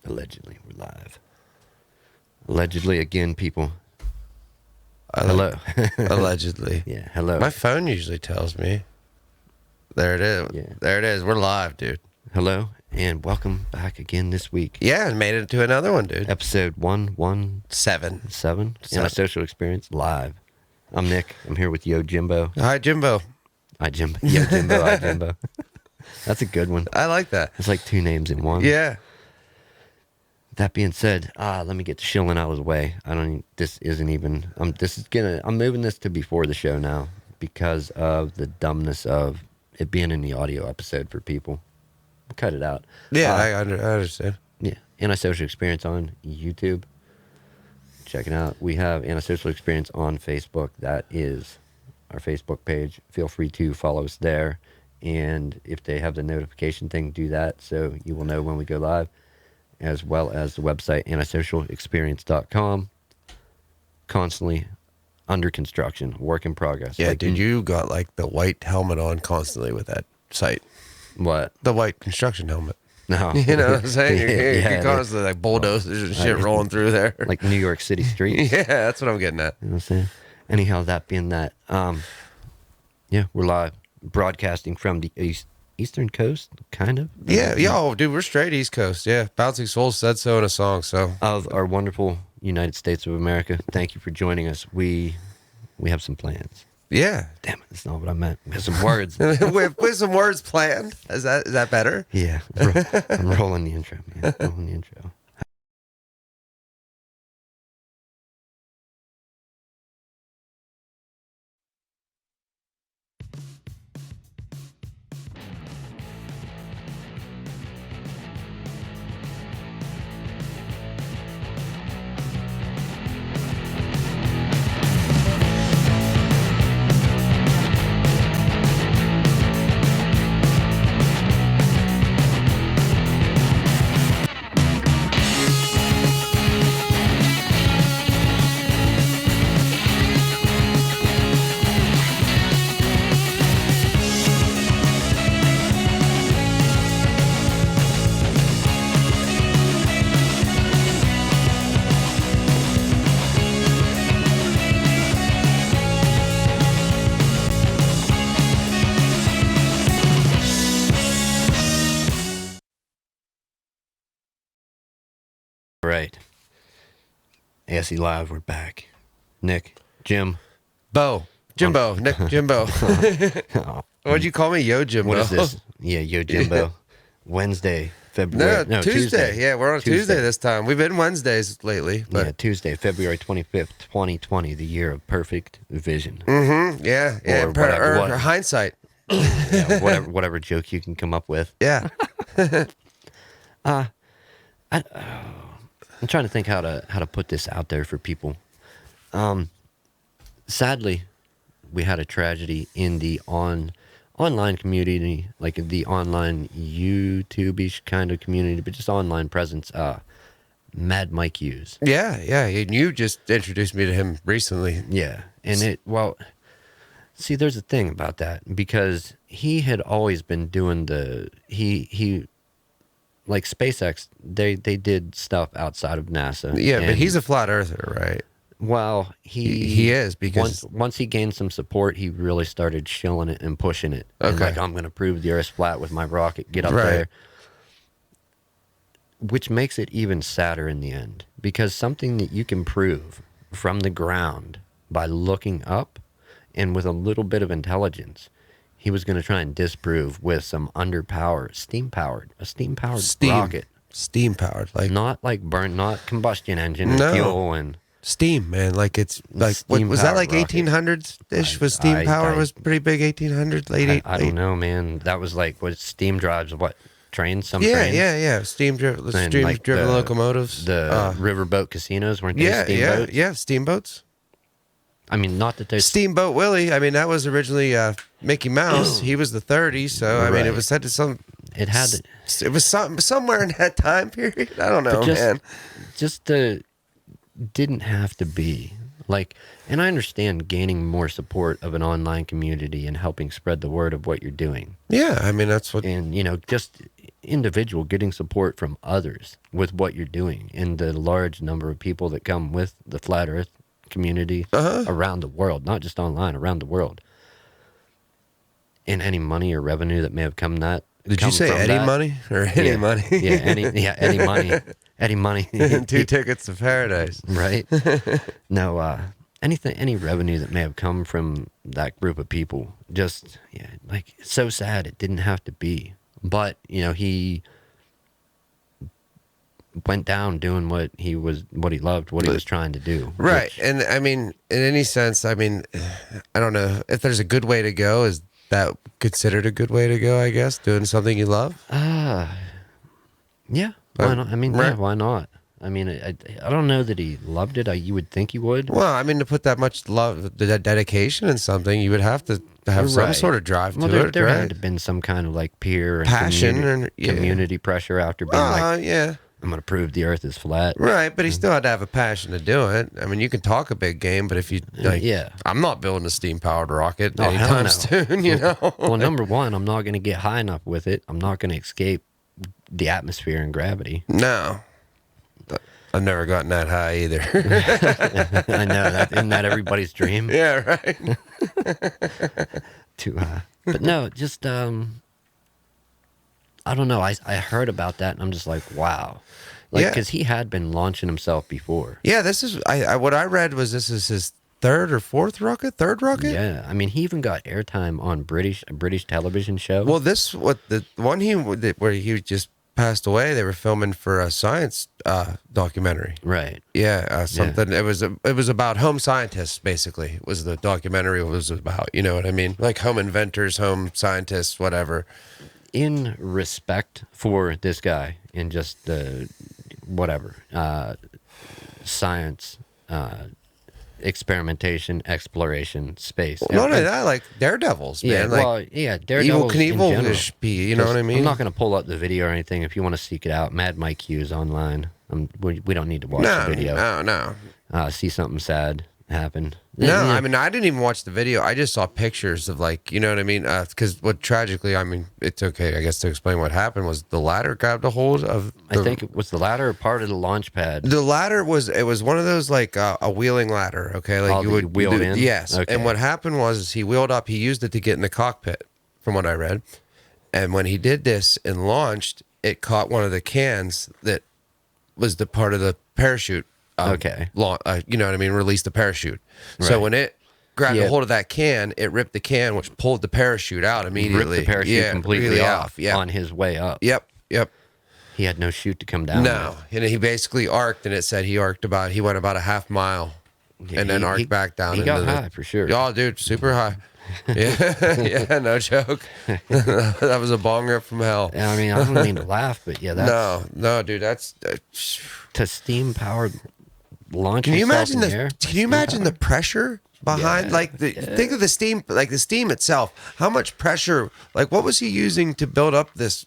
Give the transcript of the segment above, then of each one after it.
Allegedly, we're live. Allegedly, again, people. Hello. Allegedly. Yeah, hello. My phone usually tells me. There it is. Yeah. There it is. We're live, dude. Hello, and welcome back again this week. Yeah, and made it to another one, dude. Episode 117, Seven. Antisocial Experience, live. I'm Nick. I'm here with Yo Jimbo. Hi, Jimbo. Yo Jimbo, I Jimbo. That's a good one. I like that. It's like two names in one. Yeah. That being said, let me get the shilling out of the way. I'm moving this to before the show now because of the dumbness of it being in the audio episode for people. We'll cut it out. Yeah, I understand. Yeah. Antisocial Experience on YouTube. Check it out. We have Antisocial Experience on Facebook. That is our Facebook page. Feel free to follow us there. And if they have the notification thing, do that so you will know when we go live. As well as the website, antisocialexperience.com. Constantly under construction, work in progress. Yeah, dude, you got like the white helmet on constantly with that site. What? The white construction helmet. No. You know what I'm saying? Yeah, You're constantly like bulldozers and shit rolling through there. Like New York City streets. Yeah, that's what I'm getting at. You know what I'm saying? Anyhow, that being that, yeah, we're live, broadcasting from the Eastern Coast, kind of. Oh, dude, we're straight East Coast. Yeah, Bouncing Souls said so in a song. So of our wonderful United States of America. Thank you for joining us. We have some plans. yeah, Damn it, that's not what I meant. We have some words. with some words planned. Is that better? Yeah, I'm rolling the intro, man. Rolling the intro. Right. ASE Live, we're back. Nick, Jim. Jimbo, Nick, Jimbo. Oh, What'd you call me? Yo, Jimbo. what is this? Yeah, Yo Jimbo. Wednesday, February. No, Tuesday. Yeah, we're on Tuesday this time. We've been Wednesdays lately. But Yeah, Tuesday, February 25th, 2020, the year of perfect vision. yeah. Or whatever, Or hindsight. Yeah, whatever joke you can come up with. Yeah. I'm trying to think how to put this out there for people. Sadly, we had a tragedy in the online community, like the online YouTube-ish kind of community, but just online presence. Mad Mike Hughes. Yeah. And you just introduced me to him recently. Yeah, and see, there's a thing about that because he had always been doing he like SpaceX. They did stuff outside of NASA. Yeah, but he's a flat earther, right? Well, He is, because once he gained some support, he really started shilling it and pushing it. And Okay. like, I'm going to prove the Earth's flat with my rocket. Get up Right. there. Which makes it even sadder in the end. Because something that you can prove from the ground by looking up and with a little bit of intelligence, he was going to try and disprove with some steam-powered rocket. Steam powered, like Not like not combustion engine No. and fuel and... steam, man. Like it's like what, was that like Steam-powered 1800s ish? Was steam power was pretty big 1800s, late I don't know, man. That was like what steam drives. What trains? Some Yeah, trains. yeah. Steam driven like locomotives. The riverboat casinos weren't they yeah, steamboats? yeah. Steamboats. I mean, not that there's Steamboat Willie. I mean, that was originally Mickey Mouse. He was the 30s, so I mean, Right. it was said to some. It had to, It was somewhere in that time period. I don't know, man. just the didn't have to be like, and I understand gaining more support of an online community and helping spread the word of what you're doing. Yeah, I mean that's what. And, you know, just individual getting support from others with what you're doing, and the large number of people that come with the flat Earth community around the world, not just online, around the world, and any money or revenue that may have come Did you say Eddie money or any money? Eddie money, Eddie money, 2 tickets to paradise, right? No, any revenue that may have come from that group of people, just like it's so sad it didn't have to be, but he went down doing what he loved, what he was trying to do. Right. And I mean, in any sense, I mean, I don't know if there's a good way to go. Is that considered a good way to go? I guess doing something you love. Yeah. Why not? I mean, yeah, why not? I mean, I don't know that he loved it. You would think he would. Well, I mean, to put that much love, that dedication in something, you would have to have some sort of drive to it. There right? had to have been some kind of like peer and passion community pressure after being yeah. I'm going to prove the Earth is flat. Right, but he still had to have a passion to do it. I mean, you can talk a big game, but if you I'm not building a steam-powered rocket anytime soon. Well, number one, I'm not going to get high enough with it. I'm not going to escape the atmosphere and gravity. No. I've never gotten that high either. I know that. Isn't that everybody's dream? Yeah, right. Too high. But no, just I don't know. I heard about that and I'm just like, wow. Like, because he had been launching himself before. Yeah, this is what I read was this is his third rocket. Yeah, I mean, he even got airtime on a British television show. Well, the one where he just passed away. They were filming for a science documentary. Right. Yeah, something. Yeah. It was about home scientists. Basically, was the documentary was about. You know what I mean? Like home inventors, home scientists, whatever. In respect for this guy, and just whatever science. Experimentation, exploration, space. Well, not only that, like daredevils, man. Yeah, like, daredevils. Knievel be, you know what I mean? I'm not going to pull up the video or anything. If you want to seek it out, Mad Mike Hughes online. We don't need to watch the video. No. See something sad happen. No, I mean, I didn't even watch the video. I just saw pictures of, like, you know what I mean? Because tragically, I mean, it's okay, I guess, to explain what happened was the ladder grabbed a hold of. I think it was the ladder or part of the launch pad. The ladder was one of those, like, a wheeling ladder, okay? Like you would wheel in? Yes. Okay. And what happened was he wheeled up, he used it to get in the cockpit, from what I read. And when he did this and launched, it caught one of the cans that was the part of the parachute. Okay. You know what I mean? Release the parachute. Right. So when it grabbed a hold of that can, it ripped the can, which pulled the parachute out immediately. Ripped the parachute completely off on his way up. Yep. He had no chute to come down. No. With. And he basically arced, and it said he went about a half mile and then arced back down. He got high for sure. Oh, dude, super high. Yeah, no joke. That was a bong rip from hell. Yeah, I mean, I don't mean to laugh, but yeah, that's... No, dude, that's... to steam-powered launch. Can you imagine the pressure behind think of the steam, like the steam itself, how much pressure, like what was he using to build up this,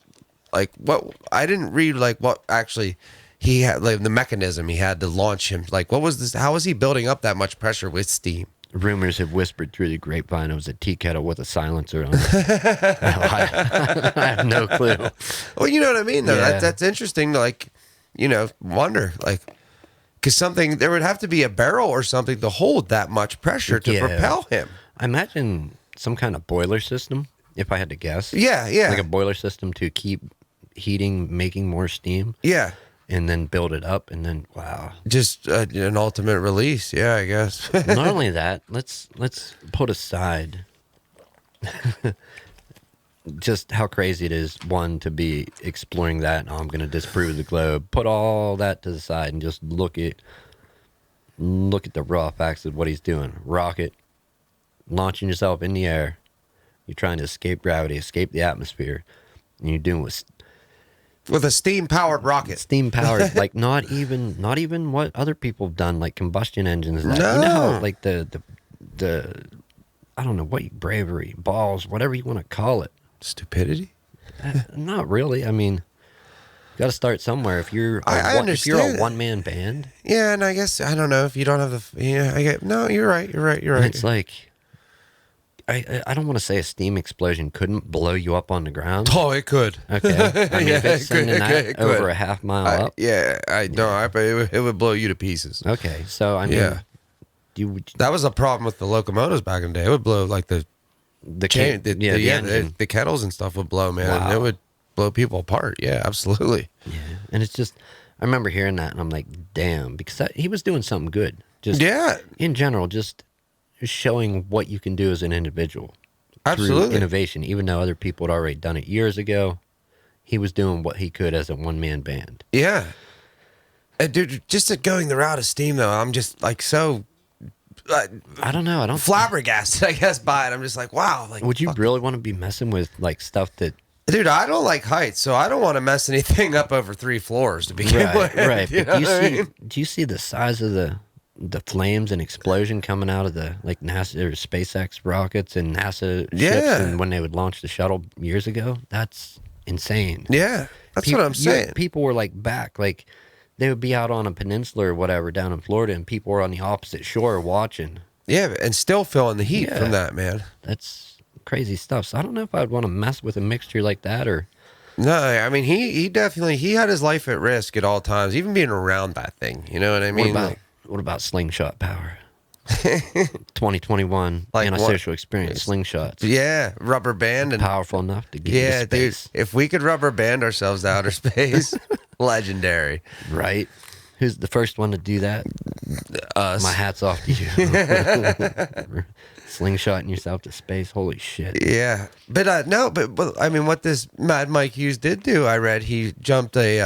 like what I didn't read, like what actually he had, like the mechanism he had to launch him, like what was this, how was he building up that much pressure with steam? Rumors have whispered through the grapevine it was a tea kettle with a silencer on it. I have no clue. Well, you know what I mean though. That's interesting to, like, you know, wonder, like, because there would have to be a barrel or something to hold that much pressure to propel him. I imagine some kind of boiler system, if I had to guess. Yeah. Like a boiler system to keep heating, making more steam. Yeah. And then build it up, and then, wow. Just an ultimate release, yeah, I guess. Not only that, let's put aside just how crazy it is, one, to be exploring that. Oh, I'm going to disprove the globe. Put all that to the side and just look at the raw facts of what he's doing. Rocket, launching yourself in the air. You're trying to escape gravity, escape the atmosphere. And you're doing with a steam-powered rocket. Steam-powered, like not even what other people have done, like combustion engines. No. You know how, like the I don't know what, bravery, balls, whatever you want to call it. Stupidity? Not really. I mean, you got to start somewhere. If you're if you're a one-man band. Yeah, and I guess, I don't know, if you don't have the... Yeah, I get... No, you're right. And it's like, I don't want to say a steam explosion couldn't blow you up on the ground. Oh, it could. Okay. I mean, if it's it could, sending that it could. over a half mile up. Yeah, it would blow you to pieces. Okay. So, I mean, Yeah. That was a problem with the locomotives back in the day. It would blow like the can, engine. the kettles and stuff would blow, man. Wow. And it would blow people apart. Yeah, absolutely. Yeah. And it's just, I remember hearing that and I'm like, damn, because he was doing something good. Just Yeah. in general, just showing what you can do as an individual. Absolutely. Through innovation, even though other people had already done it years ago, he was doing what he could as a one-man band. Yeah. And dude, just going the route of steam, though, I'm just like so. I don't know. I don't flabbergasted, I guess, by it. I'm just like, wow. Like, would you really want to be messing with like stuff that? Dude, I don't like heights, so I don't want to mess anything up over 3 floors to begin with. Right. You But know do you see the size of the flames and explosion coming out of the like NASA or SpaceX rockets and NASA ships, and when they would launch the shuttle years ago? That's insane. Yeah, that's what I'm saying. People were like back, like they would be out on a peninsula or whatever down in Florida, and people were on the opposite shore watching. Yeah, and still feeling the heat from that, man. That's crazy stuff. So I don't know if I'd want to mess with a mixture like that or. No, I mean he definitely had his life at risk at all times, even being around that thing. You know what I mean? What about slingshot power? 2021 antisocial experience slingshots. Yeah, rubber band and powerful enough to get you to space. Dude, if we could rubber band ourselves to outer space, legendary. Right? Who's the first one to do that? Us. My hat's off to you. Slingshotting yourself to space. Holy shit. Yeah. But no, but I mean what this Mad Mike Hughes did do, I read he jumped it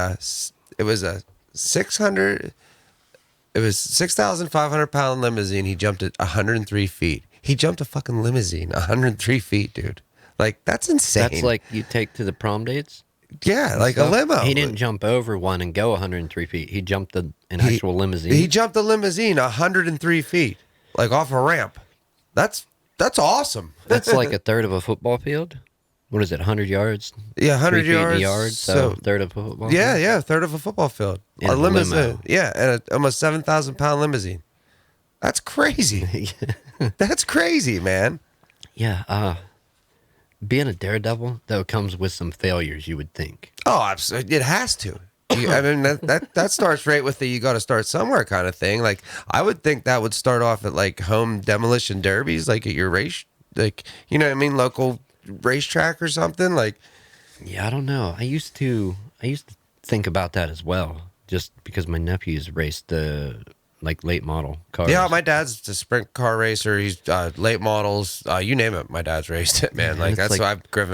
was a 6,500 pound limousine. He jumped it 103 feet. He jumped a fucking limousine 103 feet, dude. Like, that's insane. That's like you take to the prom dates? Yeah, like a limo. He didn't jump over one and go 103 feet. He jumped an actual limousine. He jumped a limousine 103 feet, like off a ramp. That's awesome. That's like a third of a football field. What is it, 100 yards? Yeah, 100 yards. So a third of a football field? Yeah, a third of a football field. A limousine. limo. Yeah, and almost 7,000 pound limousine. That's crazy. That's crazy, man. Yeah. Being a daredevil, though, comes with some failures, you would think. Oh, absolutely. It has to. I mean, that starts right with the you got to start somewhere kind of thing. Like, I would think that would start off at, like, home demolition derbies, like at your race, like, you know what I mean, local racetrack or something. Like, yeah, I don't know. I used to think about that as well, just because my nephews raced the like late model cars. Yeah, my dad's a sprint car racer. He's late models, you name it. My dad's raced it, man. Like, that's why I've grew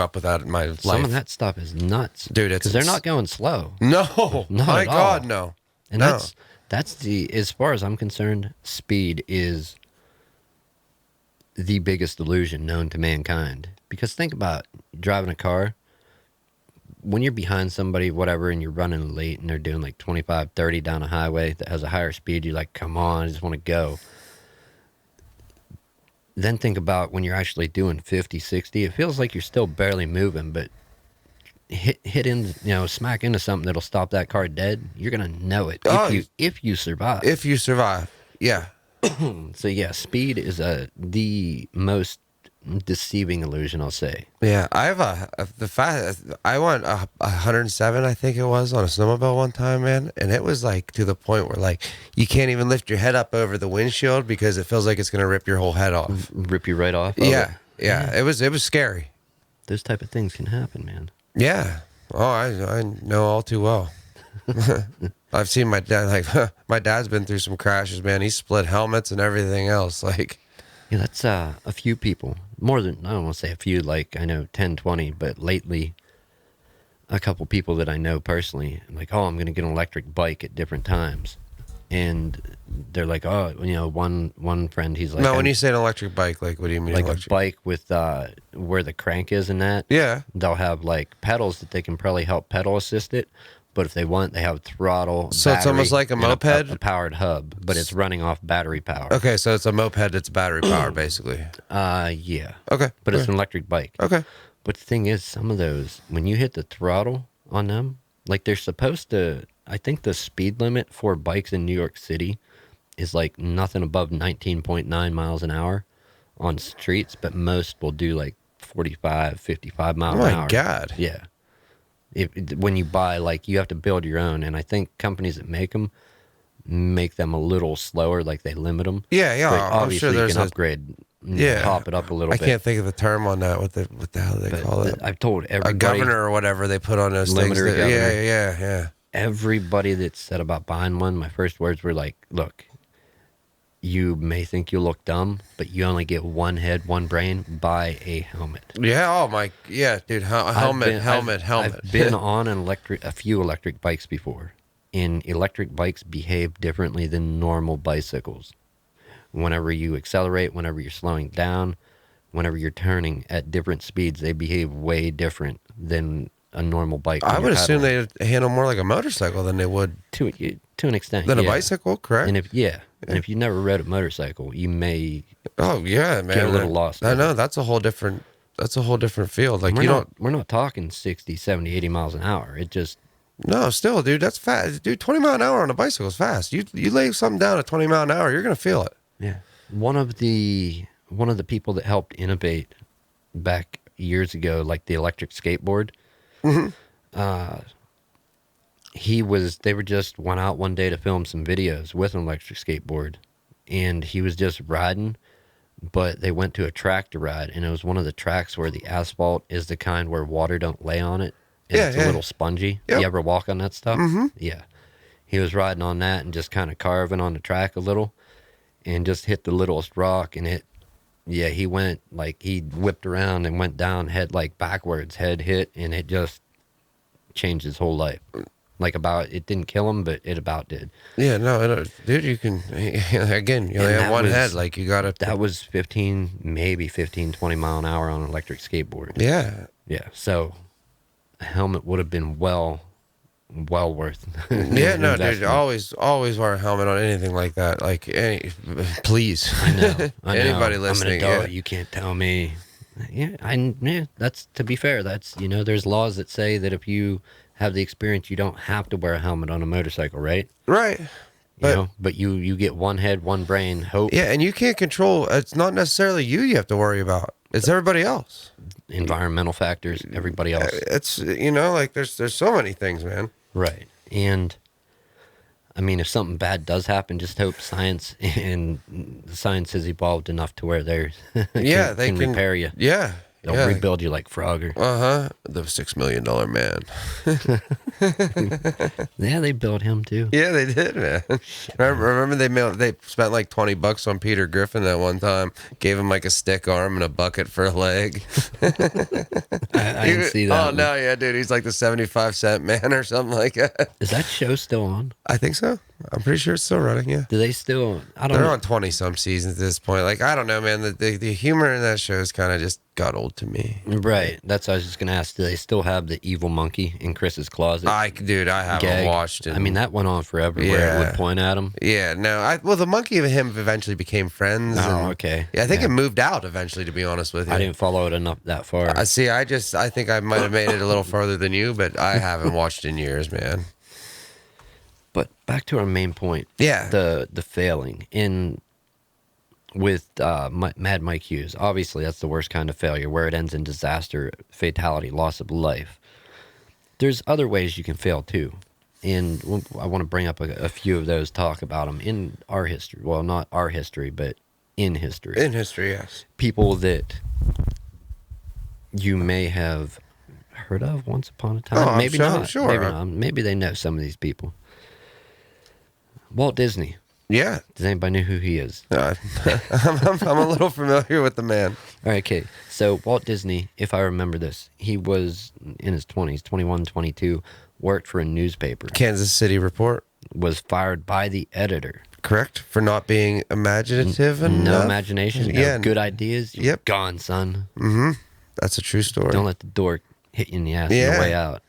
up with that in my life. Some of that stuff is nuts, dude. Because they're not going slow. No, my God, no. And that's the, as far as I'm concerned, speed is the biggest illusion known to mankind. Because think about driving a car. When you're behind somebody, whatever, and you're running late and they're doing like 25, 30 down a highway that has a higher speed, you're like, come on, I just want to go. Then think about when you're actually doing 50, 60. It feels like you're still barely moving, but hit in, smack into something that'll stop that car dead. You're going to know it if you survive. If you survive, yeah. So yeah, speed is the most deceiving illusion, I'll say. Yeah, I have I went 107, I think it was, on a snowmobile one time, man, and it was like to the point where like you can't even lift your head up over the windshield because it feels like it's gonna rip your whole head off. Rip you right off. Yeah. It was scary. Those type of things can happen, man. Yeah. Oh, I know all too well. I've seen my dad, like, my dad's been through some crashes, man. He split helmets and everything else, like. Yeah, that's a few people. More than, I don't want to say a few, like I know 10, 20, but lately a couple people that I know personally, like, oh, I'm going to get an electric bike at different times. And they're like, oh, one friend, he's like... No, when you say an electric bike, like, what do you mean? Like a bike with where the crank is and that. Yeah. They'll have like pedals that they can probably help pedal assist it. But if they want, they have throttle, so battery, it's almost like a moped? A powered hub, but it's running off battery power. Okay, so it's a moped that's battery powered, basically. Yeah. Okay. But it's an electric bike. Okay. But the thing is, some of those, when you hit the throttle on them, like they're supposed to, I think the speed limit for bikes in New York City is like nothing above 19.9 miles an hour. on streets, but most will do like 45, 55 Oh miles an my hour. God. Yeah. When you buy, like, you have to build your own, and I think companies that make them a little slower, like they limit them. Yeah, yeah. But I'm sure obviously you there's can a upgrade, yeah. hop it up a little I bit. can't think of the term on that. What the hell do they But call it? I've told A everybody, governor or whatever they put on those things. limiter governor. Yeah. Everybody that said about buying one, my first words were like, look, you may think you look dumb, but you only get one head, one brain. Buy a helmet. Yeah. Oh my. Yeah, dude. Helmet. I've been on a few electric bikes before, and electric bikes behave differently than normal bicycles. Whenever you accelerate, whenever you're slowing down, whenever you're turning at different speeds, they behave way different than a normal bike. I when would you're assume pedaling. they handle more like a motorcycle than they would to an extent, than a yeah. bicycle, correct? And if you never rode a motorcycle, you may Oh yeah, man. get a little lost. I with know it. that's a whole different field. Like We're not talking 60, 70, 80 miles an hour. It just no, still, dude, that's fast. Dude, 20 mile an hour on a bicycle is fast. You lay something down at 20 mile an hour, you're gonna feel it. yeah. One of the people that helped innovate back years ago, like the electric skateboard. Mm-hmm. They were just went out one day to film some videos with an electric skateboard, and he was just riding, but they went to a track to ride, and it was one of the tracks where the asphalt is the kind where water don't lay on it, and Yeah, it's yeah. a little spongy. Yep. You ever walk on that stuff? Mm-hmm. Yeah. He was riding on that and just kind of carving on the track a little, and just hit the littlest rock, and he went, like, he whipped around and went down head, like, backwards, head hit, and it just changed his whole life. Like, it didn't kill him, but it about did. Yeah, no, dude, you can again, you only And have one head, like you gotta. That was 15, 20 mile an hour on an electric skateboard. Yeah, Yeah, so a helmet would have been well worth. yeah, no, dude, investment. always wear a helmet on anything like that. Like, please, I know. anybody listening, I'm an adult. yeah. You can't tell me. Yeah, that's, to be fair. That's, there's laws that say that if you have the experience, you don't have to wear a helmet on a motorcycle, right? Right. But you get one head, one brain. Hope. Yeah, and you can't control. It's not necessarily you have to worry about. It's everybody else. Environmental factors, everybody else. It's like there's so many things, man. Right. And I mean, if something bad does happen, just hope science has evolved enough to where they They can repair you. Yeah, They'll rebuild you like Frogger. The $6 million man. Yeah, they built him too. Yeah, they did, man. Remember they spent like $20 on Peter Griffin that one time. Gave him like a stick arm and a bucket for a leg. I didn't see that. Oh no, yeah, dude, he's like the 75-cent man or something like that. Is that show still on? I think so. I'm pretty sure it's still running. Yeah. Do they still? I don't They're know. on 20 some seasons at this point. Like, I don't know, man. The humor in that show is kind of just got old to me. Right. That's what I was just gonna ask. Do they still have the evil monkey in Chris's closet? I haven't gag? watched it. I mean, that went on forever. Where it Yeah. would point at him. Yeah, no. Well, the monkey and him eventually became friends. Oh, and- okay. Yeah, I think Yeah. it moved out eventually, to be honest with you. I didn't follow it enough that far. I see. I think I might have made it a little farther than you, but I haven't watched in years, man. But back to our main point. Yeah. The failing in with Mad Mike Hughes. Obviously, that's the worst kind of failure, where it ends in disaster, fatality, loss of life. There's other ways you can fail too, and I want to bring up a few of those. Talk about them in our history. Well, not our history, but in history. In history, yes. People that you may have heard of once upon a time. Oh, I'm maybe sure- not. I'm sure. Maybe not. Maybe they know some of these people. Walt Disney. Yeah. Does anybody know who he is? I'm a little familiar with the man. All right, okay. So Walt Disney, if I remember this, he was in his 20s, 21, 22, worked for a newspaper, Kansas City Report, was fired by the editor. correct? For not being imaginative enough. No imagination, no Yeah. good ideas. You're Yep. gone, son. That's a true story. Don't let the door hit you in the ass on Yeah. the way out.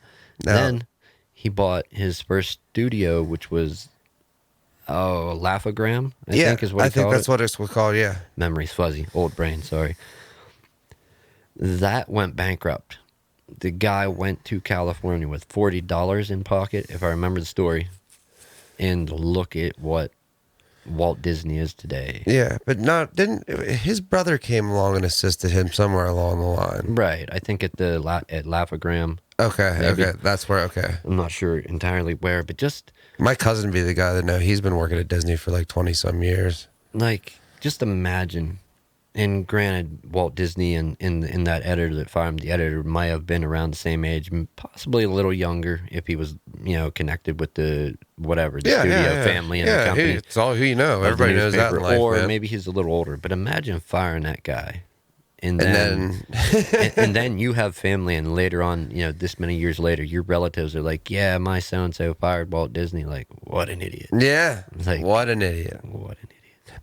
No. Then he bought his first studio, which was, Laugh-O-Gram, I think is what he I think called that's it. what it's called, yeah. Memory's fuzzy. Old brain, sorry. That went bankrupt. The guy went to California with $40 in pocket, if I remember the story. And look at what Walt Disney is today. Yeah, but not didn't his brother came along and assisted him somewhere along the line. Right. I think at Laugh-O-Gram. Okay, Maybe. okay, that's where. Okay, I'm not sure entirely where, but just my cousin be the guy that know he's been working at Disney for like 20 some years. like just imagine. And granted, Walt Disney and that editor that fired him, the editor might have been around the same age, possibly a little younger if he was, connected with the studio family and the company. It's all who you know. of the Everybody knows that in newspaper. life, Or man. maybe he's a little older. But imagine firing that guy, and And then then, and then you have family, and later on, this many years later, your relatives are like, "Yeah, my so and so fired Walt Disney." Like, what an idiot! yeah, Like, what an idiot. what an idiot!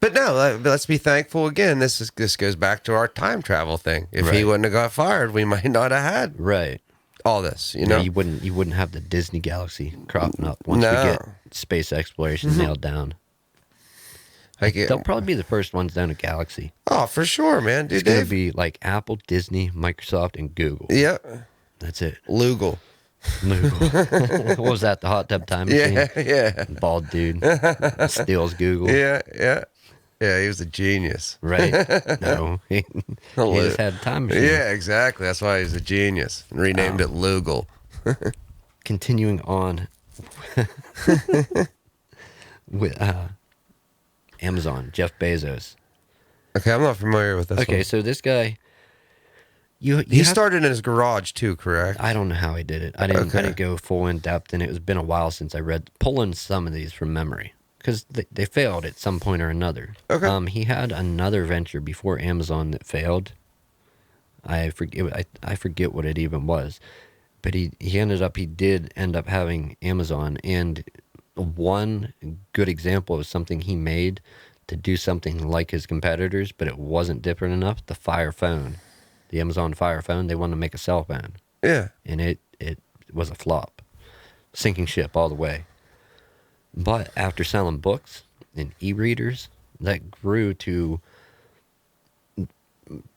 But no, let's be thankful again. This goes back to our time travel thing. If he Right. wouldn't have got fired, we might not have had Right. all this. You Yeah, know, you wouldn't have the Disney galaxy cropping up once we No. get space exploration nailed down. like They'll probably be the first ones down a galaxy. oh, for sure, man. Dude, It's gonna they've- be like Apple, Disney, Microsoft, and Google. yeah, That's it. Lugal. Google. What was that? The hot tub time machine? Yeah, yeah, Bald dude steals Google. yeah. He was a genius. Right? No, he just had a time machine. Yeah, exactly. That's why he's a genius. And renamed it Lugal. Continuing on with Amazon, Jeff Bezos. Okay, I'm not familiar with this. Okay, one. so this guy, you He have- started in his garage too, correct? I don't know how he did it. I didn't Okay. go full in depth, and it's been a while since I read pulling some of these from memory because they failed at some point or another. Okay. He had another venture before Amazon that failed. I forget what it even was, but he did end up having Amazon, and one good example of something he made to do something like his competitors, but it wasn't different enough. The Fire Phone, the Amazon Fire Phone, they wanted to make a cell phone, Yeah. and it was a flop, sinking ship all the way. But after selling books and e-readers, that grew to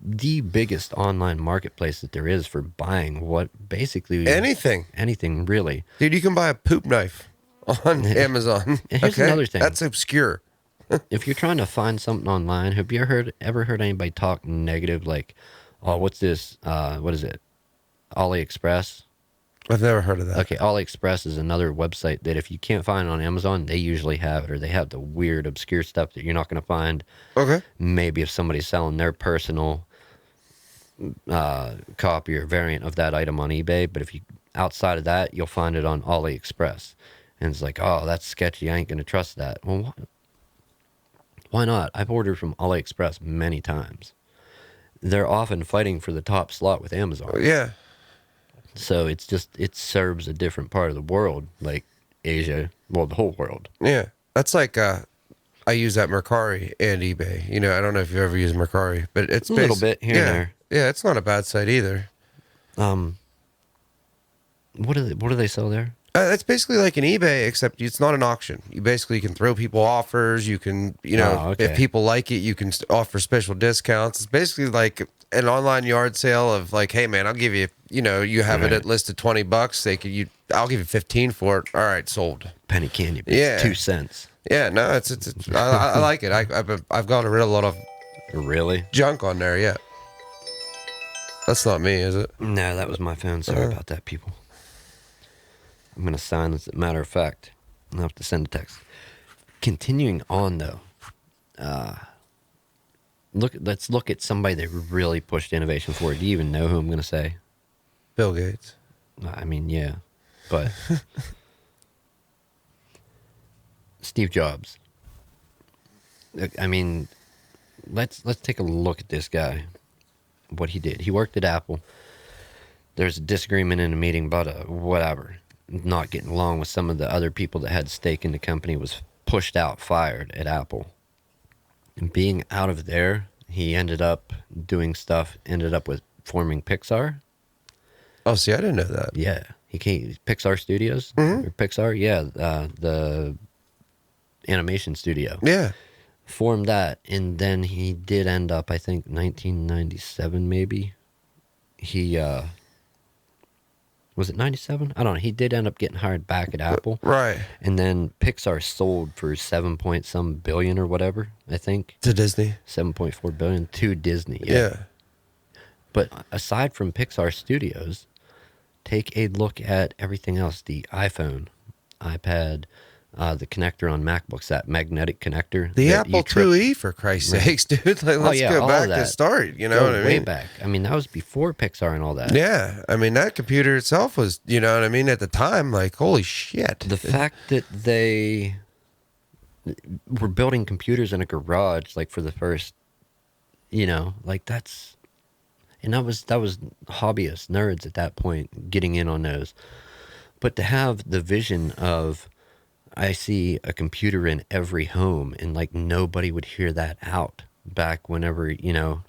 the biggest online marketplace that there is for buying what basically Anything. really. Dude, you can buy a poop knife on Amazon. And here's another thing. That's obscure. If you're trying to find something online, have you ever heard anybody talk negative like, "Oh, what's this? What is it? AliExpress?" I've never heard of that. Okay, AliExpress is another website that if you can't find it on Amazon, they usually have it, or they have the weird, obscure stuff that you're not going to find. Okay. Maybe if somebody's selling their personal copy or variant of that item on eBay, but if you outside of that, you'll find it on AliExpress. And it's like, oh, that's sketchy. I ain't going to trust that. Well, why not? I've ordered from AliExpress many times. They're often fighting for the top slot with Amazon. Yeah. So it serves a different part of the world, like Asia, well, the whole world. Yeah. That's like I use that Mercari and eBay. You know, I don't know if you've ever used Mercari, but it's A little bit here and there. Yeah, it's not a bad site either. What do they sell there? It's basically like an eBay, except it's not an auction. You basically can throw people offers. You can, Oh, okay. if people like it, you can offer special discounts. It's basically like an online yard sale of like, hey man, I'll give you, you have it Right. at listed $20. I'll give you 15 for it. All right, sold. Penny candy, but Yeah. it's 2 cents. Yeah, no, it's I like it. I've gotten rid of a lot of Really? junk on there. Yeah, that's not me, is it? No, that was my phone. Sorry about that, people. I'm going to silence it. Matter of fact, I'll have to send a text. Continuing on, though, let's look at somebody that really pushed innovation forward. Do you even know who I'm going to say? Bill Gates. I mean, yeah, but Steve Jobs. I mean, let's take a look at this guy. What he did. He worked at Apple. There's a disagreement in a meeting about whatever. Not getting along with some of the other people that had stake in the company, was pushed out, fired at Apple. And being out of there, he ended up doing stuff, ended up with forming Pixar. Oh, see, I didn't know that. Yeah. He came, Pixar Studios? Or Pixar? Yeah. The animation studio. Yeah. Formed that. And then he did end up, I think, 1997 maybe. He Was it 97? I don't know. He did end up getting hired back at Apple. Right. And then Pixar sold for 7 point some billion or whatever, I think. To Disney. 7.4 billion to Disney. Yeah. But aside from Pixar Studios, take a look at everything else. The iPhone, iPad, the connector on MacBooks, that magnetic connector. The Apple IIe, for Christ's sakes, dude. Like, let's go back to start. You know what I mean? Way back. I mean, that was before Pixar and all that. Yeah. I mean, that computer itself was, you know what I mean, at the time, like, holy shit. The fact that they were building computers in a garage, like, for the first, you know, like, that's... And that was hobbyists, nerds at that point, getting in on those. But to have the vision of, I see a computer in every home, and like nobody would hear that out back whenever, you know,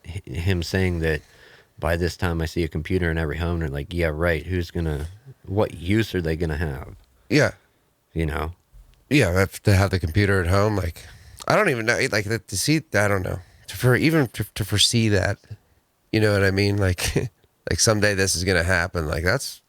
him saying that by this time I see a computer in every home, and like, yeah, right, what use are they gonna have? Yeah. You know? Yeah, to have the computer at home, like, I don't even know, like, to see, I don't know, to foresee that. You know what I mean? Like, like someday this is gonna happen. Like that's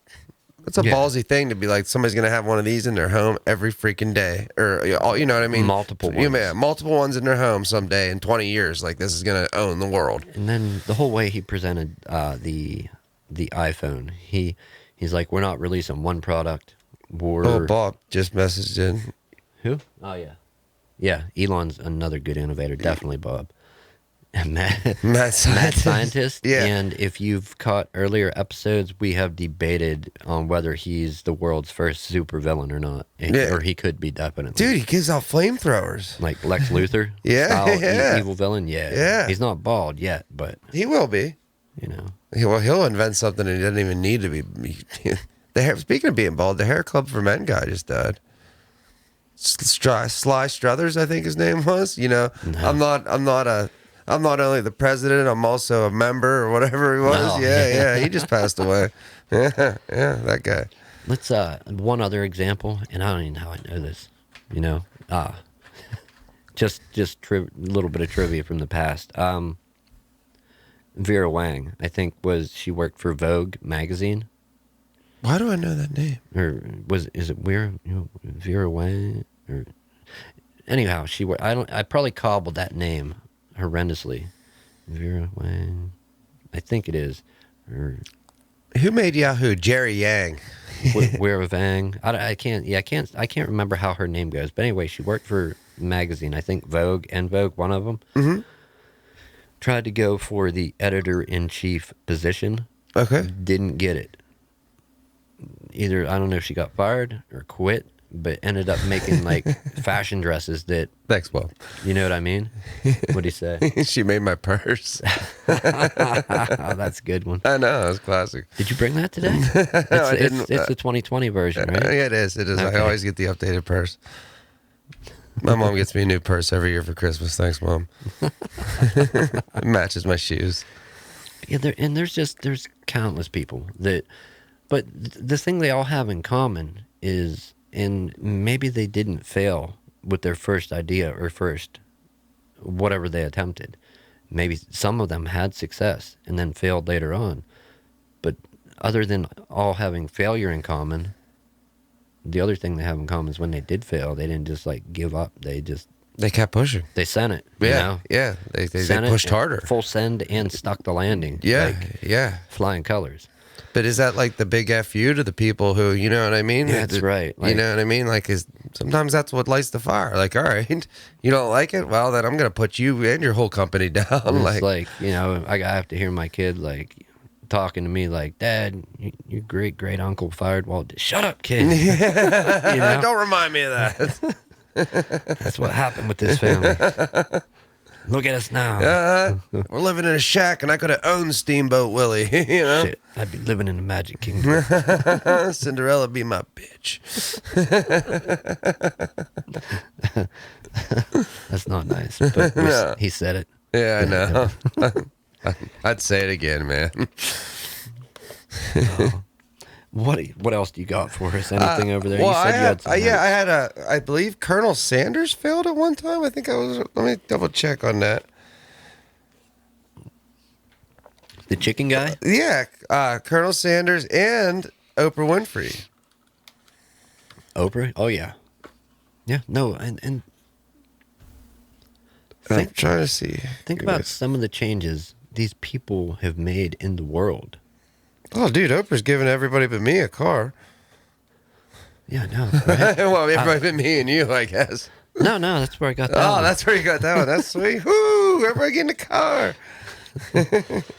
a ballsy thing to be like, somebody's gonna have one of these in their home every freaking day, or you know what I mean? Multiple ones. Multiple ones in their home someday in 20 years. Like this is gonna own the world. And then the whole way he presented the iPhone, he's like, we're not releasing one product. Bob just messaged in. Who? Oh yeah. Elon's another good innovator. Definitely Bob. Mad scientist. Yeah. And if you've caught earlier episodes, we have debated on whether he's the world's first supervillain or not. Or he could be, definitely. Dude, he gives out flamethrowers. Like Lex Luthor. Yeah. Evil villain. Yeah. He's not bald yet, but he will be. You know. He'll invent something and he doesn't even need to be. Speaking of being bald, the Hair Club for Men guy just died. Sly Struthers, I think his name was. You know, no. I'm not only the president, I'm also a member or whatever he was. No. Yeah, he just passed away. Yeah, that guy. Let's one other example, and I don't even know how I know this. You know, just a little bit of trivia from the past. Vera Wang, I think, she worked for Vogue magazine. Why do I know that name? Or is it Vera Wang? Or anyhow, I probably cobbled that name horrendously. Vera Wang, I think it is. Or who made Yahoo? Jerry Yang. Vera Wang. I can't remember how her name goes. But anyway, she worked for magazine. I think Vogue, one of them. Mm-hmm. Tried to go for the editor-in-chief position. Okay. Didn't get it. Either, I don't know if she got fired or quit, but ended up making like fashion dresses that... Thanks, Bob. You know what I mean? What'd he say? She made my purse. Oh, that's a good one. I know, that's classic. Did you bring that today? No, I didn't. It's the 2020 version, right? Yeah, it is. Okay. I always get the updated purse. My mom gets me a new purse every year for Christmas. Thanks, Mom. It matches my shoes. Yeah, there's countless people that... But the thing they all have in common is, and maybe they didn't fail with their first idea or first whatever they attempted. Maybe some of them had success and then failed later on. But other than all having failure in common, the other thing they have in common is when they did fail, they didn't just like give up. They kept pushing. They sent it. Yeah, you know? Yeah. They pushed harder. Full send and stuck the landing. Yeah, flying colors. But is that like the big FU to the people who, you know what I mean? Yeah, that's right. You know what I mean? Like, sometimes that's what lights the fire. Like, all right, you don't like it? Well, then I'm going to put you and your whole company down. It's like, you know, I have to hear my kid, like, talking to me like, Dad, your great uncle fired Walt. Shut up, kid. You know? Don't remind me of that. That's what happened with this family. Look at us now. We're living in a shack, and I could have owned Steamboat Willie. You know, shit, I'd be living in the Magic Kingdom. Cinderella be my bitch. That's not nice, but no. He said it. Yeah, I know. I'd say it again, man. What else do you got for us? Anything over there? Well, you said I had I believe Colonel Sanders failed at one time. I think let me double check on that. The chicken guy? Yeah, Colonel Sanders and Oprah Winfrey. Oprah? Oh, yeah. Yeah, no, and I'm trying to see. Think about some of the changes these people have made in the world. Oh, dude, Oprah's giving everybody but me a car. Yeah, no. Right? Well, everybody but me and you, I guess. No, that's where I got that. Oh, that's where you got that one. That's sweet. Woo! Everybody get in the car.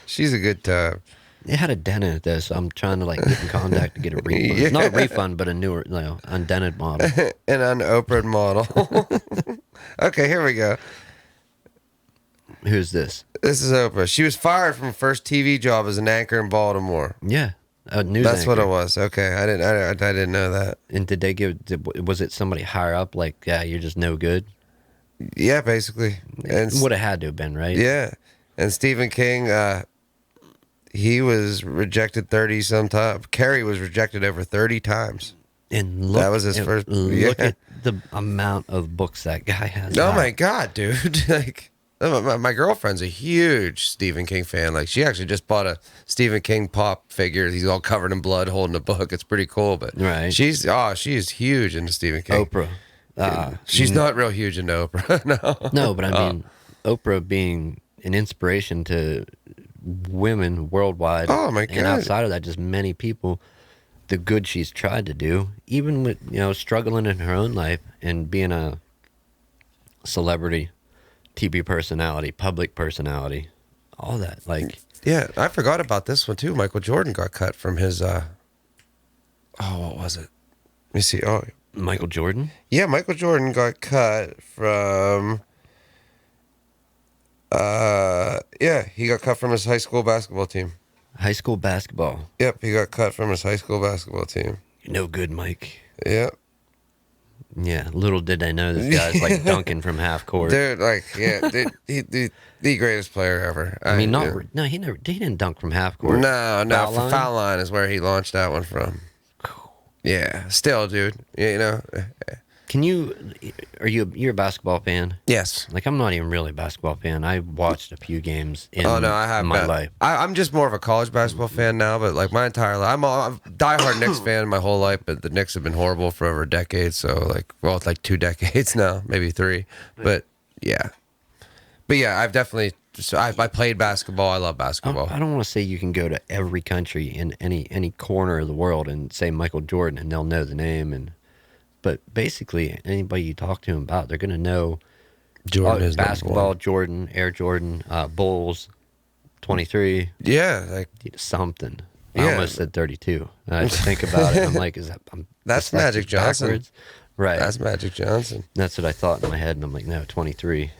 She's a good time. It had a dent in it, though, so I'm trying to get in contact to get a refund. Yeah. Not a refund, but a newer, undented model. An unopened model. Okay, here we go. Who's this? This is Oprah. She was fired from her first TV job as an anchor in Baltimore. Yeah, a news That's anchor. what it was. Okay, I didn't know that. And did they was it somebody higher up, you're just no good? Yeah, basically. And It would have had to have been, right? yeah, and Stephen King, he was rejected 30-some times. Carrie was rejected over 30 times. And That was his first- Look yeah. at the amount of books that guy has. Oh out. my God, dude! My girlfriend's a huge Stephen King fan. She actually just bought a Stephen King pop figure. He's all covered in blood, holding a book. It's pretty cool. But Right. she is huge into Stephen King. Oprah. She's not real huge into Oprah. No. No, but I mean, Oprah being an inspiration to women worldwide. Oh, my And God. outside of that, just many people. The good she's tried to do, even with struggling in her own life and being a celebrity, TV personality, public personality, all that. Yeah, I forgot about this one too. Michael Jordan got cut from his. What was it? Let me see. Oh, Michael Jordan. yeah, Michael Jordan got cut from. He got cut from his high school basketball team. High school basketball. Yep, he got cut from his high school basketball team. You're no good, Mike. Yep. Yeah, little did they know this guy's dunking from half court. Dude, the greatest player ever. I mean, yeah. he didn't dunk from half court. No, Foul line? foul line is where he launched that one from. Yeah, still, dude. You're a basketball fan? Yes. I'm not even really a basketball fan. I watched a few games in I have my been. life. I'm just more of a college basketball fan now, but my entire life, I'm a diehard Knicks fan my whole life, but the Knicks have been horrible for over a decade, so it's 2 decades now, maybe 3. But yeah. I've definitely, I played basketball. I love basketball. I don't want to say you can go to every country in any corner of the world and say Michael Jordan and they'll know the name, but basically anybody you talk to him about, they're going to know Jordan is basketball, Jordan, Air Jordan, Bulls, 23. Yeah, something. I Yeah. almost said 32. And I just think about it. I'm like, That's Magic Johnson. Backwards? Right. That's Magic Johnson. That's what I thought in my head, and I'm like, no, 23.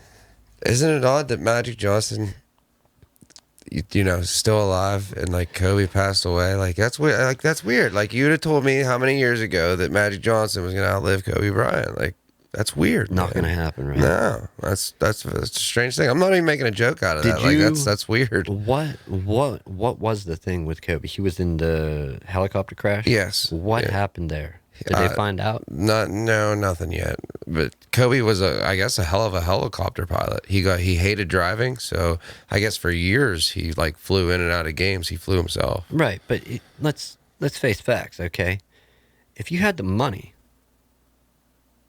Isn't it odd that Magic Johnson, is still alive and Kobe passed away? That's weird. That's weird. You'd have told me how many years ago that Magic Johnson was going to outlive Kobe Bryant. That's weird. Not going to happen, right? No, that's a strange thing. I'm not even making a joke out of that. That's weird. What was the thing with Kobe? He was in the helicopter crash? Yes. What happened there? Did they find out? Nothing yet. But Kobe was I guess a hell of a helicopter pilot. He hated driving, so I guess for years he flew in and out of games. He flew himself. Right, but let's face facts, okay? If you had the money,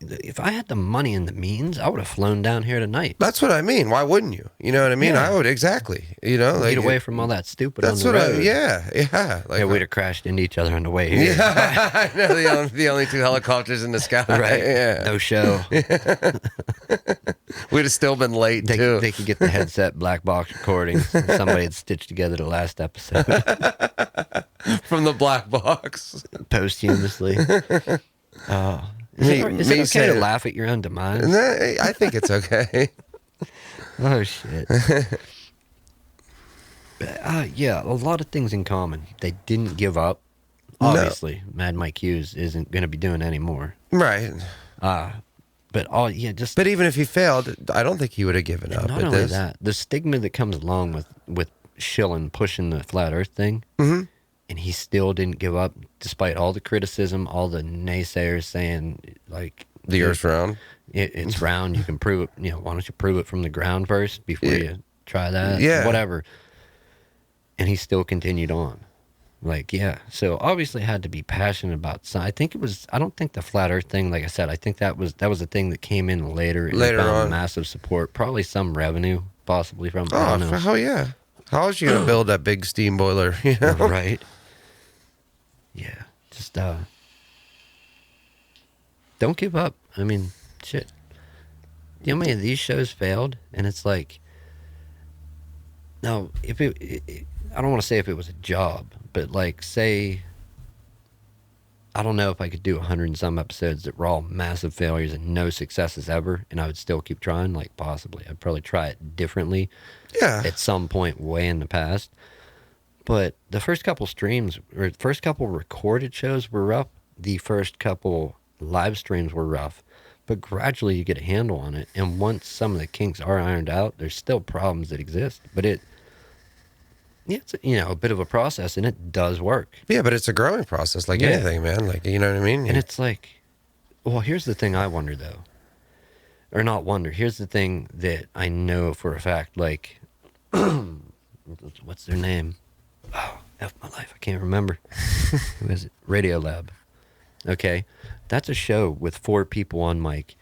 if I had the money and the means, I would have flown down here tonight. That's what I mean. Why wouldn't you? You know what I mean? Yeah. I would, exactly. Get away from all that stupid That's on the what road. yeah. We'd have crashed into each other on the way here. Yeah, I know the only 2 helicopters in the sky. Right. Yeah. No show. We'd have still been late too. They could get the headset black box recordings. Somebody had stitched together the last episode From the black box. posthumously. Is it okay to laugh at your own demise? I think it's okay. Oh, shit. Yeah, a lot of things in common. They didn't give up. Obviously, Mad Mike Hughes isn't going to be doing anymore. Right. But But even if he failed, I don't think he would have given up. not only that, the stigma that comes along with shilling, pushing the flat Earth thing, and he still didn't give up, despite all the criticism, all the naysayers saying the Earth's round. It's round. You can prove it. Why don't you prove it from the ground first before you try that? Yeah. Whatever. and he still continued on. Like, yeah. So obviously had to be passionate about some. I think it was, I don't think the flat earth thing, like I said, I think that was a thing that came in later and Later found on. massive support, probably some revenue possibly from, I don't know. Oh yeah. How is you gonna build that big steam boiler? You know? Right. Yeah. Just don't give up. I mean, shit. You know how many of these shows failed? And it's like, now, if I don't want to say if it was a job, but like, say, I don't know if I could do 100 and some episodes that were all massive failures and no successes ever, and I would still keep trying. Like, possibly. I'd probably try it differently Yeah. at some point way in the past. But the first couple streams, or first couple recorded shows were rough. The first couple live streams were rough. But gradually you get a handle on it. And once some of the kinks are ironed out, there's still problems that exist. But it's, a bit of a process, and it does work. Yeah, but it's a growing process, like Yeah. anything, man. Like, you know what I mean? And it's like, well, here's the thing I wonder, though. Or not wonder. Here's the thing that I know for a fact. Like, what's their name? Oh, F my life. I can't remember. Who is it? Radio Lab. Okay. That's a show with 4 people on mic.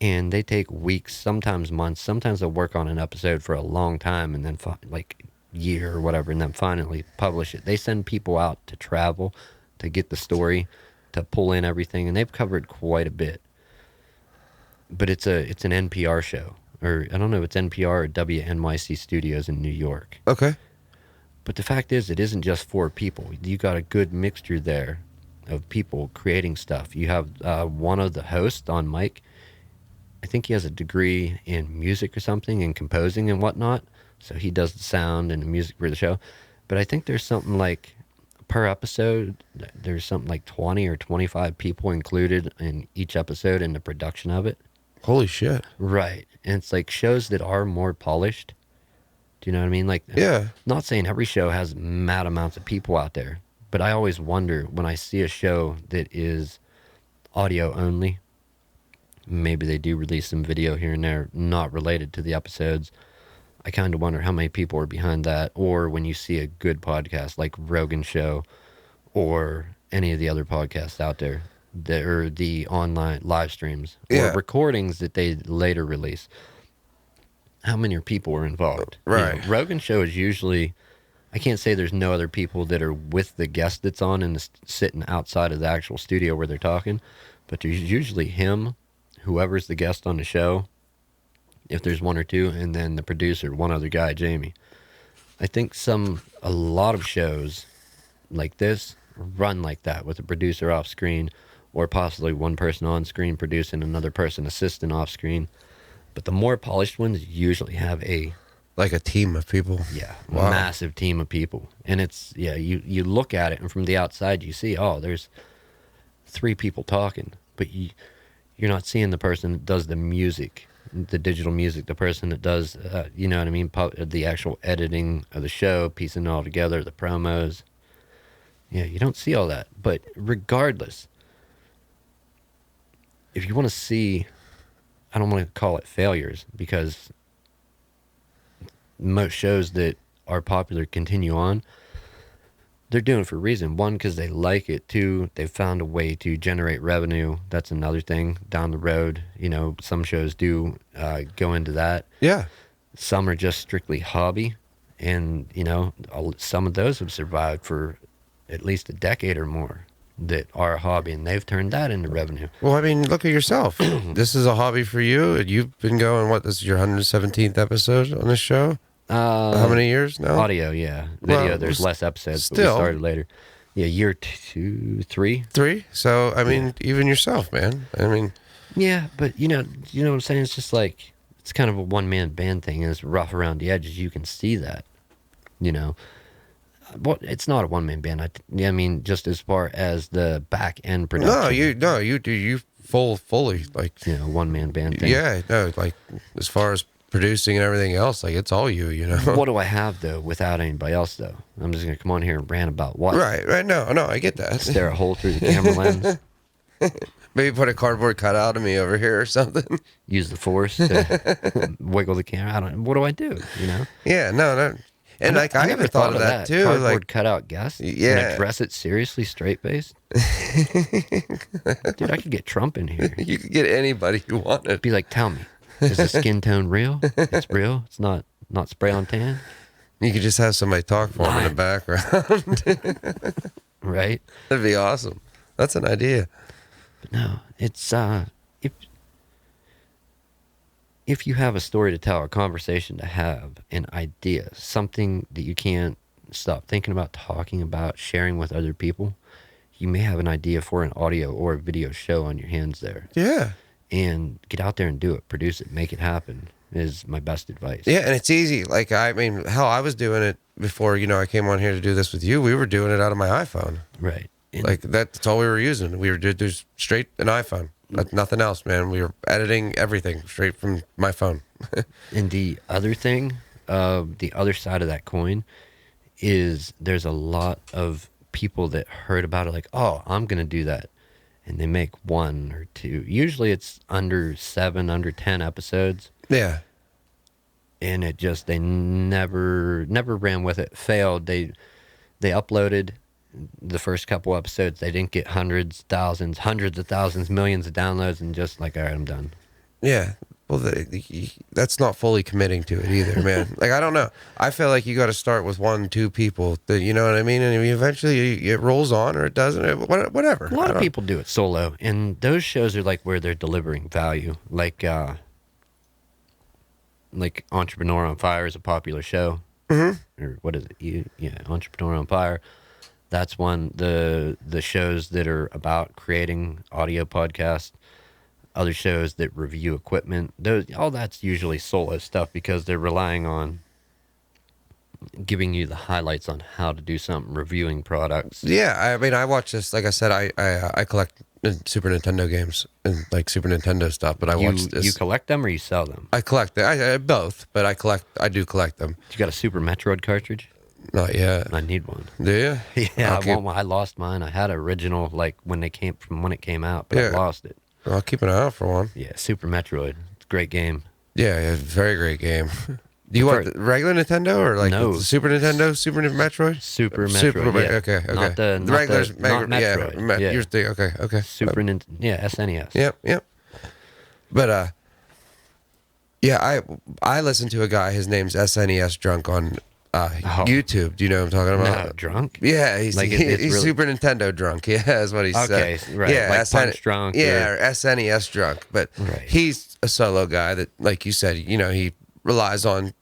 And they take weeks, sometimes months. Sometimes they'll work on an episode for a long time and then, like, year or whatever, and then finally publish it. They send people out to travel, to get the story, to pull in everything. And they've covered quite a bit. But it's an NPR show. Or, I don't know if it's NPR or WNYC Studios in New York. Okay. But the fact is, it isn't just 4 people. You got a good mixture there of people creating stuff. You have one of the hosts on mic. I think he has a degree in music or something, and composing and whatnot. So he does the sound and the music for the show. But I think there's something like, per episode, there's something like 20 or 25 people included in each episode in the production of it. Holy shit. Right. And it's like shows that are more polished. Do you know what I mean? Like, Yeah. not saying every show has mad amounts of people out there, but I always wonder when I see a show that is audio only, maybe they do release some video here and there not related to the episodes. I kind of wonder how many people are behind that. Or when you see a good podcast like Rogan Show or any of the other podcasts out there that are the online live streams or recordings that they later release, how many people are involved? Right. Rogan Show is usually, I can't say there's no other people that are with the guest that's on and sitting outside of the actual studio where they're talking, but there's usually him, whoever's the guest on the show, if there's one or two, and then the producer, one other guy, Jamie. I think a lot of shows like this run like that, with a producer off screen, or possibly one person on screen producing, another person assisting off screen. But the more polished ones usually have like a team of people. Yeah, Wow. massive team of people. And it's, you look at it, and from the outside you see, oh, there's 3 people talking, but you're not seeing the person that does the music, the digital music, the person that does, you know what I mean, the actual editing of the show, piecing it all together, the promos. Yeah, you don't see all that. But regardless, if you want to see, I don't want to call it failures, because most shows that are popular continue on. They're doing it for a reason. 1, because they like it. 2, they've found a way to generate revenue. That's another thing down the road. Some shows do go into that. Yeah. Some are just strictly hobby. And, some of those have survived for at least a decade or more that are a hobby, and they've turned that into revenue. Well, I mean, look at yourself. This is a hobby for you. You've been going, this is your 117th episode on this show? How many years now? Audio, yeah. Video, Well, there's less episodes, but still. we started later. Yeah, year 2, 3. 3? So, I mean, even yourself, man. I mean... Yeah, but you know what I'm saying? It's just like, it's kind of a one-man band thing, and it's rough around the edges. You can see that, Well, it's not a one-man band. I mean, just as far as the back-end production. No, you do. You fully, like... one-man band thing. Yeah, no, like, as far as producing and everything else, like, it's all you, What do I have, though, without anybody else, though? I'm just going to come on here and rant about what? Right. No, I get that. Stare a hole through the camera lens. Maybe put a cardboard cutout of me over here or something. Use the force to wiggle the camera. What do I do, Yeah, no. And like I never even thought of that too. Cardboard Like, cutout guest. yeah. Can I dress it seriously, straight faced? Dude, I could get Trump in here. You could get anybody you wanted. Be like, tell me, is the skin tone real? It's real. It's not spray on tan. You could just have somebody talk for him in the background. Right? That'd be awesome. That's an idea. But no, it's if you have a story to tell, a conversation to have, an idea, something that you can't stop thinking about, talking about, sharing with other people, you may have an idea for an audio or a video show on your hands there. Yeah. And get out there and do it, produce it, make it happen is my best advice. Yeah, and it's easy. Like, I mean, hell, I was doing it before, I came on here to do this with you. We were doing it out of my iPhone. Right. And like, that's all we were using. We were just straight an iPhone. Nothing else, man. We were editing everything straight from my phone. And the other thing, the other side of that coin is there's a lot of people that heard about it like, oh, I'm going to do that. And they make 1 or 2. Usually it's under 7, under 10 episodes. Yeah. And it just, they never ran with it, failed. They uploaded the first couple episodes. They didn't get hundreds, thousands, hundreds of thousands, millions of downloads, and just like, all right, I'm done. Yeah. Well, that's not fully committing to it either, man. Like, I don't know. I feel like you got to start with 1, 2 people. That, you know what I mean? And eventually it rolls on or it doesn't. Whatever. A lot of people do it solo, and those shows are like where they're delivering value. Like Entrepreneur on Fire is a popular show. Mm-hmm. Or what is it? Yeah, Entrepreneur on Fire. That's one. The shows that are about creating audio podcasts. Other shows that review equipment, all that's usually solo stuff because they're relying on giving you the highlights on how to do something, reviewing products. Yeah, I mean, I watch this. Like I said, I collect Super Nintendo games and like Super Nintendo stuff. But I watch this. You collect them or you sell them? I collect them. I both, but I do collect them. You got a Super Metroid cartridge? Not yet. I need one. Do you? Yeah, I lost mine. I had an original like when it came out, but I lost it. I'll keep an eye out for one. Yeah, Super Metroid. It's a great game. Yeah, very great game. Do you want the regular Nintendo or like the Super Nintendo, Super Metroid? Super Metroid. Yeah. Okay. Not the regular Metroid. Yeah, yours okay. Super Nintendo. Yeah, SNES. Yep. But yeah, I listened to a guy. His name's SNES Drunk on YouTube. Do you know what I'm talking about? No, drunk? Yeah, he's really... Super Nintendo drunk. Yeah, that's what he said. Okay, right. Yeah, like Punch drunk. Yeah, or SNES drunk. But he's a solo guy that, like you said, he relies on,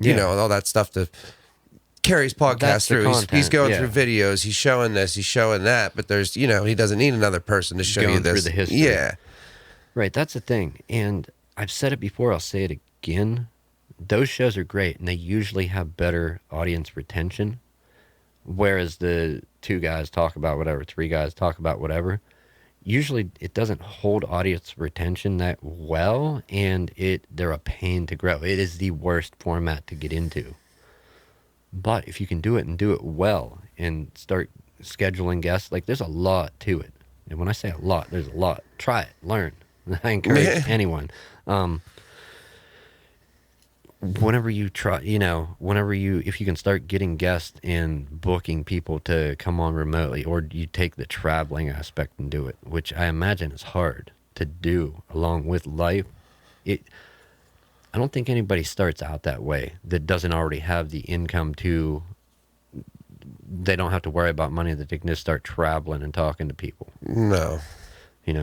all that stuff to carry his podcast through. He's going through videos. He's showing this. He's showing that. But there's, he doesn't need another person to show you this. Through the history. Yeah. Right, that's the thing. And I've said it before. I'll say it again. Those shows are great, and they usually have better audience retention. Whereas the 2 guys talk about whatever, 3 guys talk about whatever, usually it doesn't hold audience retention that well, and they're a pain to grow. It is the worst format to get into. But if you can do it and do it well and start scheduling guests, like there's a lot to it. And when I say a lot, there's a lot. Try it, learn. I encourage anyone. Whenever you try, if you can start getting guests and booking people to come on remotely, or you take the traveling aspect and do it, which I imagine is hard to do along with life. I don't think anybody starts out that way that doesn't already have the income they don't have to worry about money, that they can just start traveling and talking to people. No.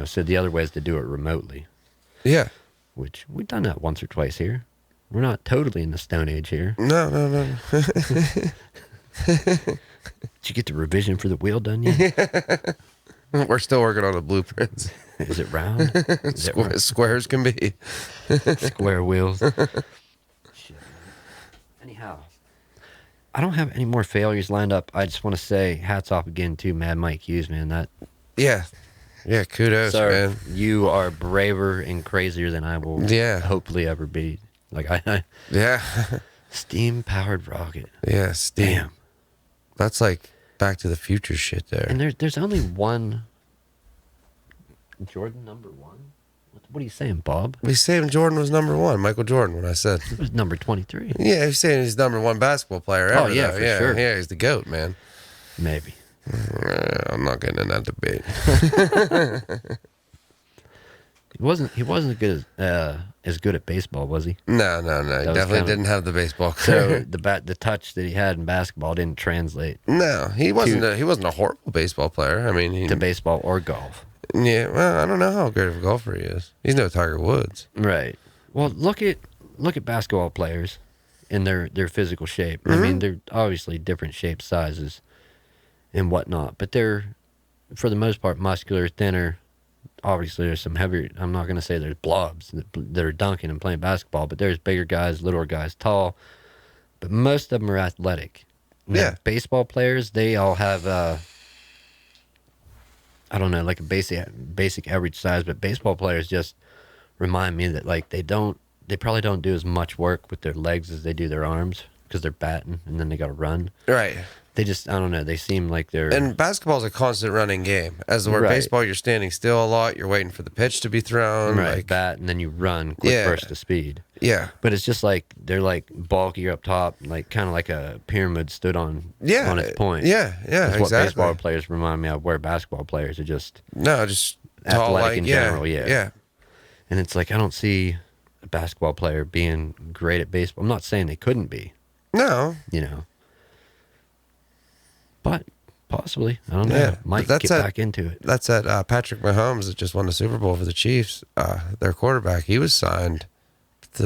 So the other way is to do it remotely. Yeah. Which we've done that once or twice here. We're not totally in the Stone Age here. No. Did you get the revision for the wheel done yet? We're still working on the blueprints. Is it round? Squares can be. Square wheels. Anyhow, I don't have any more failures lined up. I just want to say hats off again to Mad Mike Hughes, man. Yeah, kudos, sir, man. You are braver and crazier than I will hopefully ever be. Like steam powered rocket. Yeah, steam. Damn. That's like Back to the Future shit there. And there's only one Jordan number 1. What are you saying, Bob? He's saying Jordan was number one. Michael Jordan. When I said It was number 23. yeah, he's saying he's number one basketball player ever. Oh, yeah, though. for Yeah, sure. yeah, he's the GOAT, man. Maybe. I'm not getting in that debate. He wasn't good as good at baseball, was he? No. He definitely didn't have the baseball career. So the touch that he had in basketball didn't translate No, he wasn't a horrible baseball player. I mean, to baseball or golf. yeah. Well, I don't know how great of a golfer he is. He's no Tiger Woods. Right. Well, look at basketball players in their physical shape. I mean, they're obviously different shapes, sizes, and whatnot, but they're, for the most part, muscular, thinner. Obviously, there's some heavier. I'm not going to say there's blobs that are dunking and playing basketball, but there's bigger guys, littler guys, tall. But most of them are athletic. Yeah. Baseball players, they all have, I don't know, like a basic average size. But baseball players just remind me that like they probably don't do as much work with their legs as they do their arms because they're batting and then they got to run. Right. They just, I don't know, they seem like they're... And basketball's a constant running game. As the word Right. baseball, you're standing still a lot. You're waiting for the pitch to be thrown. Right, Like, bat, and then you run, quick burst of speed. yeah. But it's just like, they're like bulkier up top, like kind of like a pyramid stood on its point. Yeah, That's what exactly. baseball players remind me of, where basketball players are just No, just tall, athletic like, in yeah, general, yeah. Yeah. And it's like, I don't see a basketball player being great at baseball. I'm not saying they couldn't be, No. you know. But possibly, I don't know. Yeah, Might but get back into it. That's that Patrick Mahomes that just won the Super Bowl for the Chiefs. Their quarterback, he was signed to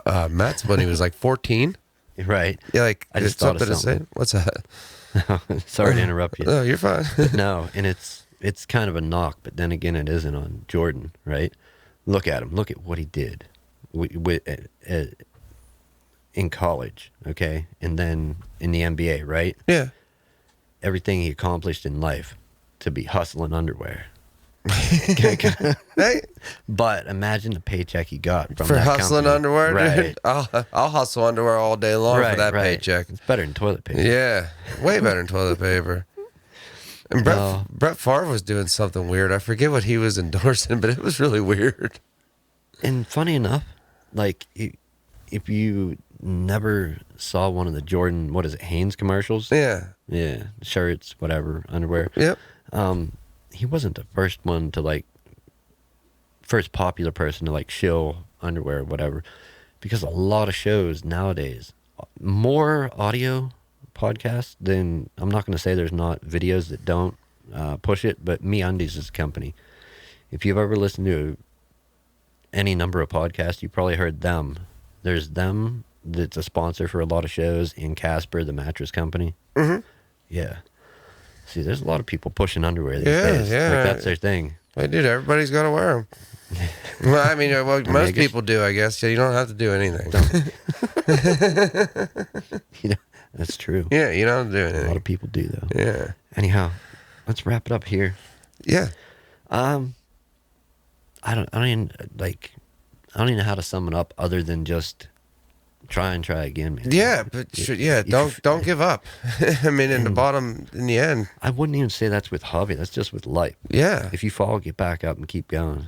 the Mets when he was like 14. Right. Yeah, like I just thought of something to say. What's that? Sorry to interrupt you. Oh, you're fine. No, and it's kind of a knock, but then again, it isn't on Jordan, right? Look at him. Look at what he did in college, okay? And then in the NBA, right? Yeah. Everything he accomplished in life to be hustling underwear. Hey, But imagine the paycheck he got from for that hustling company. underwear, Right. dude. I'll hustle underwear all day long for that paycheck. It's better than toilet paper. Yeah, way better than toilet paper. And Brett Favre was doing something weird. I forget what he was endorsing, but it was really weird. And funny enough, like if you never saw one of the Jordan, what is it, Hanes commercials? Yeah. Yeah, shirts, whatever, underwear. Yep. He wasn't the first one to like, first popular person to like shill underwear or whatever, because a lot of shows nowadays, more audio podcasts than, I'm not going to say there's not videos that don't push it, but MeUndies is a company. If you've ever listened to any number of podcasts, you probably heard them. There's them that's a sponsor for a lot of shows, and Casper, the mattress company. Mm-hmm. Yeah. See, there's a lot of people pushing underwear these Yeah, days. yeah. Like, that's their thing. Hey, dude, everybody's got to wear them. Well, I mean, most people do, I guess. Yeah, you don't have to do anything. You know, that's true. Yeah, you don't have to do A lot anything. of people do, though. Yeah. Anyhow, let's wrap it up here. Yeah. I don't even know how to sum it up other than just try again, man. Yeah, but don't give up. I mean, in the end. I wouldn't even say that's with hobby. That's just with life. Yeah. If you fall, get back up and keep going.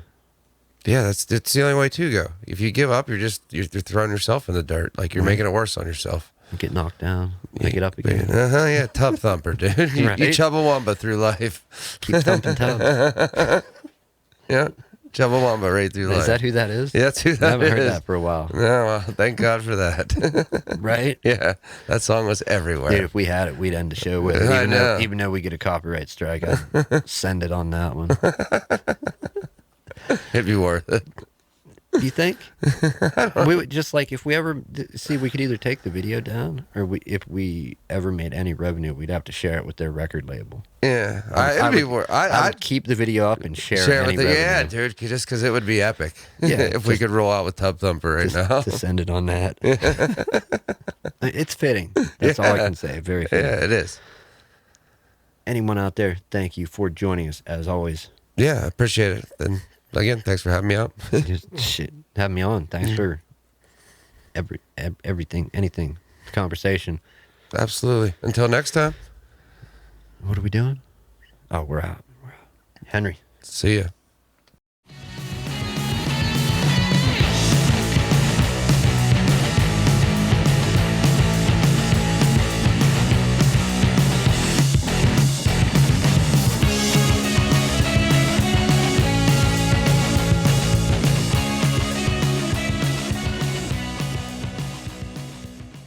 Yeah, that's the only way to go. If you give up, you're throwing yourself in the dirt. Like you're making it worse on yourself. Get knocked down, pick it up again. Yeah, tub thumper, dude. You Right? Chubbawamba through life. Keep thumping tubs. Yeah, Chubbawamba right through life. Is that who that is? Yeah, that's who I that haven't heard is. that for a while. No, well, thank God for that. Right? Yeah, that song was everywhere. Dude, if we had it, we'd end the show with it. I know. Even though we get a copyright strike, I'd send it on that one. It'd be worth it. Do you think? We would just like, if we ever see, we could either take the video down, or if we ever made any revenue, we'd have to share it with their record label. Yeah, I'd keep the video up and share share any with it. revenue. Yeah, dude, just because it would be epic. Yeah, if we could roll out with Tub Thumper right now. To send it on that. It's fitting. That's all I can say. Very fitting. Yeah, it is. Anyone out there, thank you for joining us, as always. Yeah, I appreciate it. And again, thanks for having me out. Just have me on. Thanks for everything, anything, conversation. Absolutely. Until next time. What are we doing? Oh, we're out. Henry. See ya.